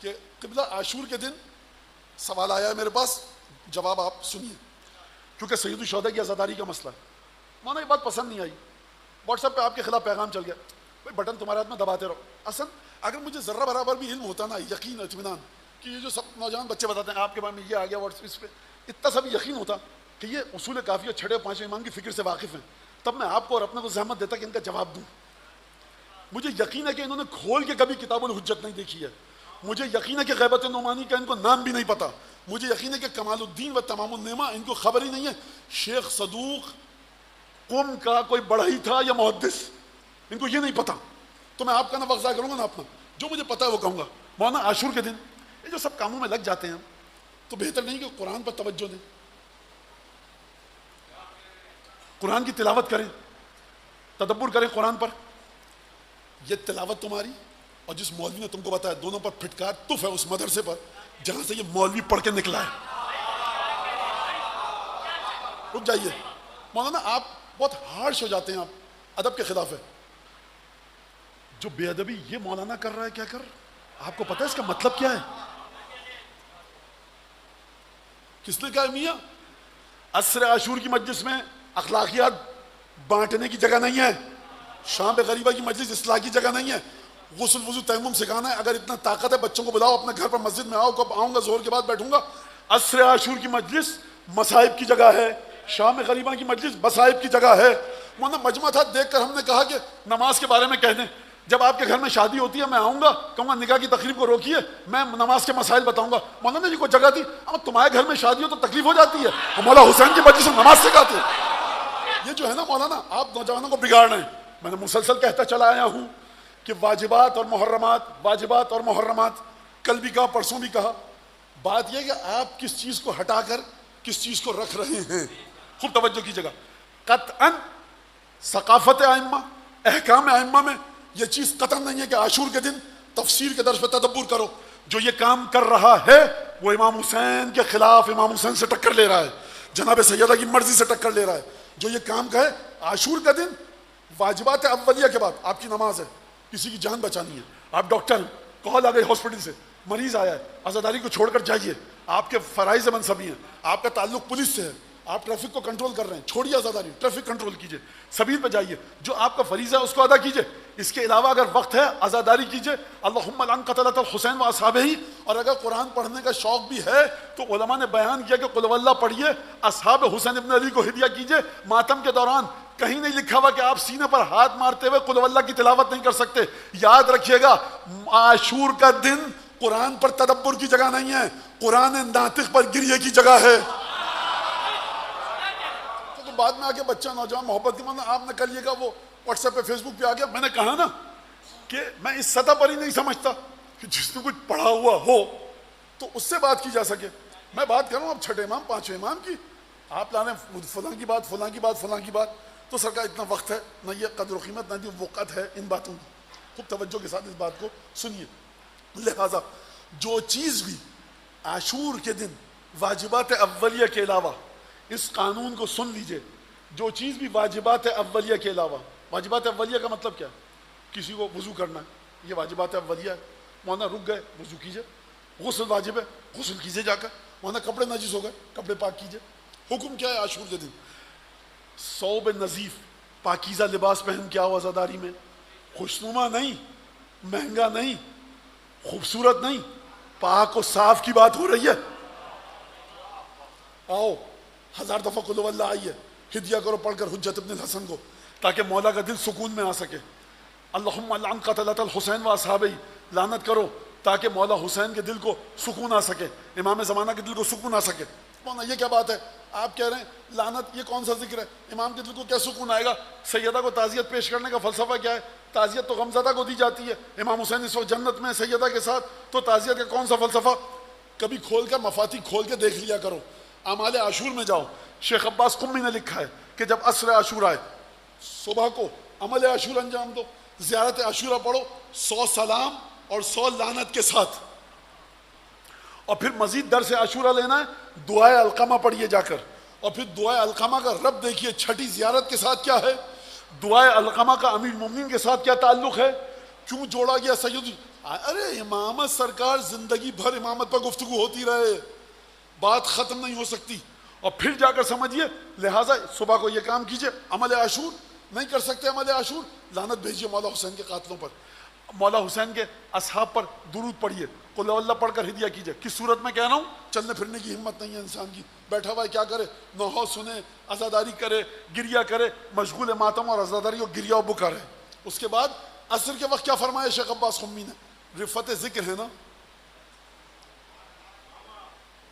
کہ قبلہ عاشور کے دن سوال آیا ہے میرے پاس، جواب آپ سنیے، کیونکہ سید الشہداء کی عزاداری کا مسئلہ ہے۔ مانا یہ بات پسند نہیں آئی، واٹس ایپ پہ آپ کے خلاف پیغام چل گیا، بھائی بٹن تمہارے ہاتھ میں دباتے رہو۔ اصل اگر مجھے ذرہ برابر بھی علم ہوتا نا، یقین اطمینان، کہ یہ جو سب نوجوان بچے بتاتے ہیں آپ کے بارے میں یہ آ گیا واٹس اس پہ، اتنا سب یقین ہوتا کہ یہ اصول کافیہ چھٹے اور پانچویں امام کی فکر سے واقف ہیں، تب میں آپ کو اور اپنے کو زحمت دیتا کہ ان کا جواب دوں۔ مجھے یقین ہے کہ انہوں نے کھول کے کبھی کتاب الحجت نہیں دیکھی ہے، مجھے یقین ہے کہ غیبت نعمانی کا ان کو نام بھی نہیں پتا، مجھے یقین ہے کہ کمال الدین و تمام النعمہ ان کو خبر ہی نہیں ہے شیخ صدوق قم کا کوئی بڑھئی تھا یا محدث، ان کو یہ نہیں پتا۔ تو میں آپ کا نہ وقت ضائع کروں گا نہ اپنا، جو مجھے پتا ہے وہ کہوں گا۔ مولانا عاشور کے دن یہ جو سب کاموں میں لگ جاتے ہیں، تو بہتر نہیں کہ قرآن پر توجہ دیں، قرآن کی تلاوت کریں، تدبر کریں قرآن پر۔ یہ تلاوت تمہاری اور جس مولوی نے تم کو بتایا، دونوں پر پھٹکار تف ہے اس مدرسے پر جہاں سے یہ مولوی پڑھ کے نکلا ہے۔ رک جائیے مولانا، آپ بہت ہارش ہو جاتے ہیں، آپ ادب کے خلاف ہے۔ جو بے ادبی یہ مولانا کر رہا ہے، کیا کر، آپ کو پتہ ہے اس کا مطلب کیا ہے؟ کس نے کہا میاں عصر عاشور کی مجلس میں اخلاقیات بانٹنے کی جگہ نہیں ہے، شام غریبہ کی مجلس اصلاح کی جگہ نہیں ہے، غسل وضو تیمم سکھانا ہے۔ اگر اتنا طاقت ہے بچوں کو بلاؤ اپنے گھر پر، مسجد میں آؤ، کب آؤں گا ظہر کے بعد بیٹھوں گا۔ عصر عاشور کی مجلس مصائب کی جگہ ہے، شام غریبہ کی مجلس مصائب کی جگہ ہے۔ مولانا مجمع تھا، دیکھ کر ہم نے کہا کہ نماز کے بارے میں کہہ دیں، جب آپ کے گھر میں شادی ہوتی ہے میں آؤں گا، کہوں گا نکاح کی تقریب کو روکیے، میں نماز کے مسائل بتاؤں گا۔ مولانا جی کو جگہ تھی، اب تمہارے گھر میں شادی ہو تو تکلیف ہو جاتی ہے، مولا حسین کی مجلس میں نماز سکھاتے ہیں۔ یہ جو ہے نا مولانا، آپ نوجوانوں کو بگاڑ رہے ہیں۔ میں نے مسلسل کہتا چلا آیا ہوں کہ واجبات اور محرمات، کل بھی کہا پرسوں بھی کہا، بات یہ کہ آپ کس چیز کو ہٹا کر کس چیز کو رکھ رہے ہیں، خوب توجہ کیجیے گا۔ قطعاً ثقافت ائمہ، احکام ائمہ میں یہ چیز قطعاً نہیں ہے کہ عاشور کے دن تفسیر کے درس پہ تدبر کرو۔ جو یہ کام کر رہا ہے وہ امام حسین کے خلاف، امام حسین سے ٹکر لے رہا ہے، جناب سیدہ کی مرضی سے ٹکر لے رہا ہے۔ جو یہ کام کہے عاشور کا دن واجبات اولیہ کے بعد آپ کی نماز ہے، کسی کی جان بچانی ہے، آپ ڈاکٹر ہیں، کال آ گئی ہاسپٹل سے، مریض آیا ہے، عزاداری کو چھوڑ کر جائیے، آپ کے فرائض منصبی ہیں، آپ کا تعلق پولیس سے ہے، آپ ٹریفک کو کنٹرول کر رہے ہیں، چھوڑیے عزاداری، ٹریفک کنٹرول کیجیے، سبیل پہ جائیے، جو آپ کا فریضہ ہے اس کو ادا کیجیے۔ اس کے علاوہ اگر وقت ہے عزاداری کیجیے، اللہم لعن قتلۃ الحسین و اصحابہ، اور اگر قرآن پڑھنے کا شوق بھی ہے تو علماء نے بیان کیا کہ قل ہو اللہ پڑھیے، اصحاب حسین ابن علی کو ہدیہ کیجیے۔ ماتم کے دوران کہیں نہیں لکھا ہوا کہ آپ سینے پر ہاتھ مارتے ہوئے قل ہو اللہ کی تلاوت نہیں کر سکتے۔ یاد رکھیے گا عاشور کا دن قرآن پر تدبر کی جگہ نہیں ہے، قرآن ناطق پر گریے کی جگہ ہے۔ تو بعد میں آگے بچہ نوجوان محبت کی ماننا آپ نے کر لیے گا، وہ واٹس ایپ پہ فیس بک پہ آ گیا۔ میں نے کہا نا کہ میں اس سطح پر ہی نہیں سمجھتا کہ جس نے کچھ پڑھا ہوا ہو تو اس سے بات کی جا سکے۔ میں بات کروں اب چھٹے امام پانچویں امام کی، آپ لا رہے ہیں فلاں کی بات فلاں کی بات فلاں کی بات، تو سرکار اتنا وقت ہے نہ، یہ قدر و قیمت نہ، یہ وقت ہے ان باتوں کی۔ خوب توجہ کے ساتھ اس بات کو سنیے۔ لہذا جو چیز بھی عاشور کے دن واجبات اولیہ کے علاوہ، اس قانون کو سن لیجئے، جو چیز بھی واجبات اولیہ کے علاوہ، واجبات اولیہ کا مطلب کیا؟ کسی کو وضو کرنا ہے، یہ واجبات اولیہ ہے، مولانا رک گئے وضو کیجئے، غسل واجب ہے غسل کیجئے جا کر، مولانا کپڑے نجس ہو گئے کپڑے پاک کیجئے۔ حکم کیا ہے عاشور کے دن؟ ثوب نظیف، پاکیزہ لباس پہن کے آؤ عزاداری میں، خوشنما نہیں، مہنگا نہیں، خوبصورت نہیں، پاک و صاف کی بات ہو رہی ہے۔ آؤ 1000 دفعہ قل ہو اللہ آئیے، ہدیہ کرو پڑھ کر حجت ابن الحسن کو، تاکہ مولا کا دل سکون میں آ سکے۔ اللہم لعن قتلۃ الحسین و اصحابہ، لعنت کرو تاکہ مولا حسین کے دل کو سکون آ سکے، امام زمانہ کے دل کو سکون آ سکے۔ مولانا یہ کیا بات ہے؟ آپ کہہ رہے ہیں لعنت، یہ کون سا ذکر ہے؟ امام کے دل کو کیا سکون آئے گا؟ سیدہ کو تعزیت پیش کرنے کا فلسفہ کیا ہے؟ تعزیت تو غمزدہ کو دی جاتی ہے، امام حسین اس وقت جنت میں سیدہ کے ساتھ، تو تعزیت کا کون سا فلسفہ؟ کبھی کھول کر مفاتیح کھول کے دیکھ لیا کرو، اعمال عاشور میں جاؤ۔ شیخ عباس قمی نے لکھا ہے کہ جب عصر عاشور آئے، صبح کو عمل عاشور انجام دو، زیارت عاشورہ پڑھو 100 سلام اور 100 لعنت کے ساتھ، اور پھر مزید درس عاشورہ لینا ہے، دعائے علقمہ پڑھیے جا کر، اور پھر دعائے علقمہ کا رب دیکھیے چھٹی زیارت کے ساتھ کیا ہے، دعائے علقمہ کا امیر المومنین کے ساتھ کیا تعلق ہے، کیوں جوڑا گیا سید ارے امامت سرکار زندگی بھر امامت پر گفتگو ہوتی رہے، بات ختم نہیں ہو سکتی. اور پھر جا کر سمجھیے لہٰذا صبح کو یہ کام کیجئے، عمل عاشور نہیں کر سکتے، عمل عاشور لعنت بھیجیے مولا حسین کے قاتلوں پر، مولا حسین کے اصحاب پر درود پڑھیے، قل اللہ پڑھ کر ہدیہ کیجئے. کس صورت میں کہہ رہا ہوں؟ چلنے پھرنے کی ہمت نہیں ہے انسان کی، بیٹھا ہوا ہے کیا کرے، نوحہ سنے، عزاداری کرے، گریہ کرے، مشغول ماتم اور عزاداری اور گریہ و بکا رہے. اس کے بعد عصر کے وقت کیا فرمایا شیخ عباس خمی نے؟ رفت ذکر ہے نا،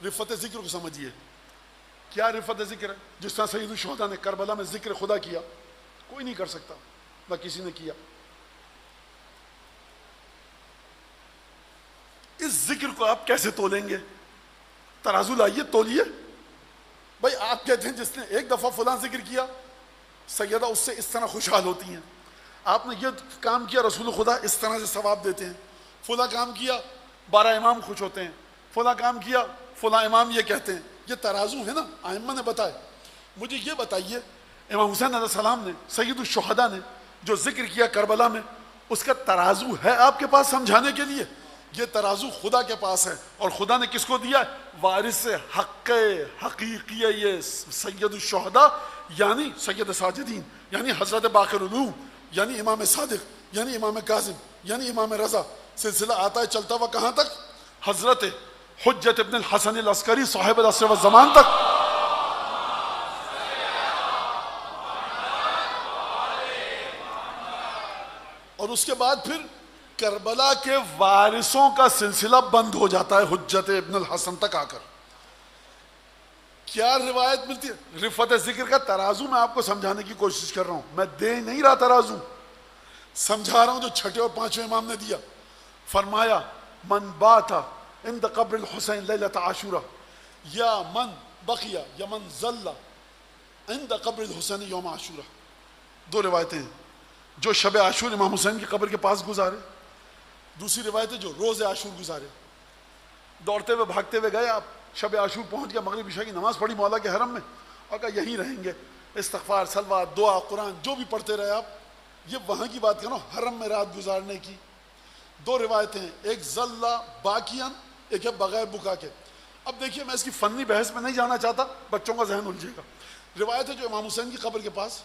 رفت ذکر کو سمجھیے. کیا رفت ذکر ہے؟ جس طرح سید الشہداء نے کربلا میں ذکر خدا کیا، کوئی نہیں کر سکتا، نہ کسی نے کیا. اس ذکر کو آپ کیسے تولیں گے؟ ترازو لائیے، تولیے. بھائی آپ کہتے ہیں جس نے ایک دفعہ فلاں ذکر کیا سیدہ اس سے اس طرح خوشحال ہوتی ہیں، آپ نے یہ کام کیا رسول خدا اس طرح سے ثواب دیتے ہیں، فلاں کام کیا 12 امام خوش ہوتے ہیں، فلاں کام کیا فلاں امام یہ کہتے ہیں. یہ ترازو ہے نا، ائمہ نے بتائے. مجھے یہ بتائیے امام حسین علیہ السلام نے، سید الشہداء نے جو ذکر کیا کربلا میں، اس کا ترازو ہے آپ کے پاس سمجھانے کے لیے؟ یہ ترازو خدا کے پاس ہے، اور خدا نے کس کو دیا؟ وارث حق حقیقی یہ سید الشہداء یعنی سید ساجدین، یعنی حضرت باقر العلوم، یعنی امام صادق، یعنی امام کاظم، یعنی امام رضا. سلسلہ آتا ہے چلتا ہوا کہاں تک؟ حضرت حجت ابن الحسن العسکری صاحب العصر والزمان تک. اور اس کے بعد پھر کربلا کے وارثوں کا سلسلہ بند ہو جاتا ہے حجت ابن الحسن تک آ کر. کیا روایت ملتی ہے؟ رفت ذکر کا ترازو میں آپ کو سمجھانے کی کوشش کر رہا ہوں، میں دے نہیں رہا ترازو، سمجھا رہا ہوں جو چھٹے اور پانچویں امام نے دیا. فرمایا من بات عند قبر الحسین لیلۃ عاشورہ یا من بقیا یا من ظل عند قبر الحسین یوم عاشورہ. دو روایتیں ہیں، جو شب عاشور امام حسین کی قبر کے پاس گزارے، دوسری روایت ہے جو روز عاشور گزارے. دوڑتے ہوئے بھاگتے ہوئے گئے آپ، شب عاشور پہنچ گیا، مغرب عشاء کی نماز پڑھی مولا کے حرم میں، اور کہا یہیں رہیں گے، استغفار صلوات دعا قرآن جو بھی پڑھتے رہے آپ. یہ وہاں کی بات کرو، حرم میں رات گزارنے کی. دو روایتیں ہیں، ایک ذلہ باقیاً، ایک ہے بغیر بکا کے. اب دیکھیے میں اس کی فنی بحث میں نہیں جانا چاہتا، بچوں کا ذہن الجھے گا. روایت ہے جو امام حسین کی قبر کے پاس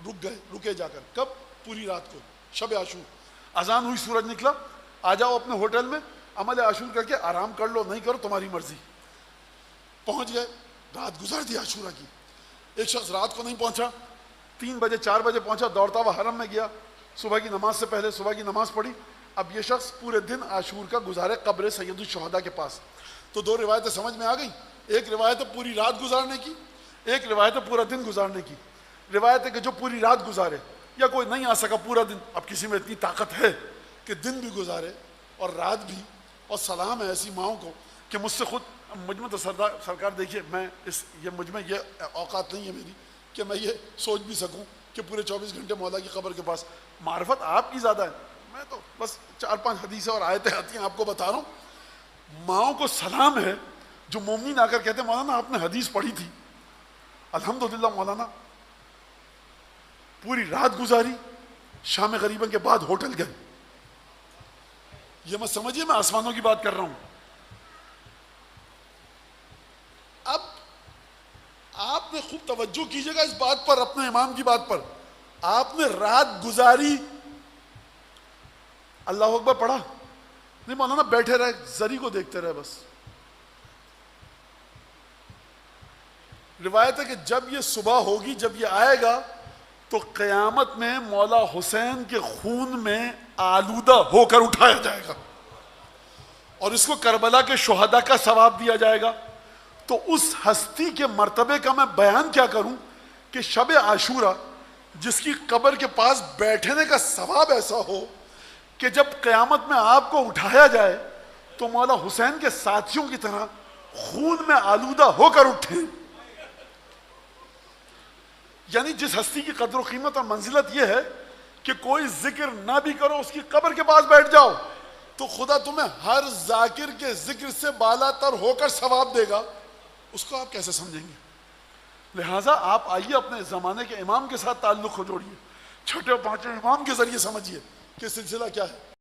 رکے جا کر. کب؟ پوری رات کو، شب عاشور. اذان ہوئی، سورج نکلا، آ جاؤ اپنے ہوٹل میں، عمل عاشور کر کے آرام کر لو، نہیں کرو تمہاری مرضی. پہنچ گئے، رات گزار دی عاشورہ کی. ایک شخص رات کو نہیں پہنچا، 3 بجے 4 بجے پہنچا، دوڑتا ہوا حرم میں گیا، صبح کی نماز سے پہلے صبح کی نماز پڑھی. اب یہ شخص پورے دن عاشور کا گزارے قبر سید الشہداء کے پاس. تو دو روایتیں سمجھ میں آ گئیں، ایک روایت ہے پوری رات گزارنے کی، ایک روایت ہے پورا دن گزارنے کی. روایت ہے کہ جو پوری رات گزارے، یا کوئی نہیں آ سکا پورا دن، اب کسی میں اتنی طاقت ہے کہ دن بھی گزارے اور رات بھی. اور سلام ہے ایسی ماؤں کو کہ مجھ سے خود، مجھ میں تو سرکار دیکھیے میں مجھ میں یہ اوقات نہیں ہے میری کہ میں یہ سوچ بھی سکوں کہ پورے 24 گھنٹے مولا کی قبر کے پاس. معرفت آپ کی زیادہ ہے، میں تو بس 4-5 حدیثیں اور آیتیں آتی ہیں آپ کو بتا رہا ہوں. ماؤں کو سلام ہے جو مومنین آ کر کہتے ہیں مولانا آپ نے حدیث پڑھی تھی، الحمدللہ مولانا پوری رات گزاری، شام غریباً کے بعد ہوٹل گئے. یہ مت سمجھیے میں آسمانوں کی بات کر رہا ہوں. اب آپ نے خوب توجہ کیجئے گا اس بات پر، اپنے امام کی بات پر. آپ نے رات گزاری، اللہ اکبر پڑھا نہیں مولانا، بیٹھے رہے زری کو دیکھتے رہے بس. روایت ہے کہ جب یہ صبح ہوگی، جب یہ آئے گا تو قیامت میں مولا حسین کے خون میں آلودہ ہو کر اٹھایا جائے گا، اور اس کو کربلا کے شہداء کا ثواب دیا جائے گا. تو اس ہستی کے مرتبے کا میں بیان کیا کروں کہ شب عاشورہ جس کی قبر کے پاس بیٹھنے کا ثواب ایسا ہو کہ جب قیامت میں آپ کو اٹھایا جائے تو مولا حسین کے ساتھیوں کی طرح خون میں آلودہ ہو کر اٹھیں. یعنی جس ہستی کی قدر و قیمت اور منزلت یہ ہے کہ کوئی ذکر نہ بھی کرو، اس کی قبر کے پاس بیٹھ جاؤ تو خدا تمہیں ہر ذاکر کے ذکر سے بالا تر ہو کر ثواب دے گا. اس کو آپ کیسے سمجھیں گے؟ لہٰذا آپ آئیے اپنے زمانے کے امام کے ساتھ تعلق کو جوڑیے، چھٹے اور پانچویں امام کے ذریعے سمجھیے کہ سلسلہ کیا ہے.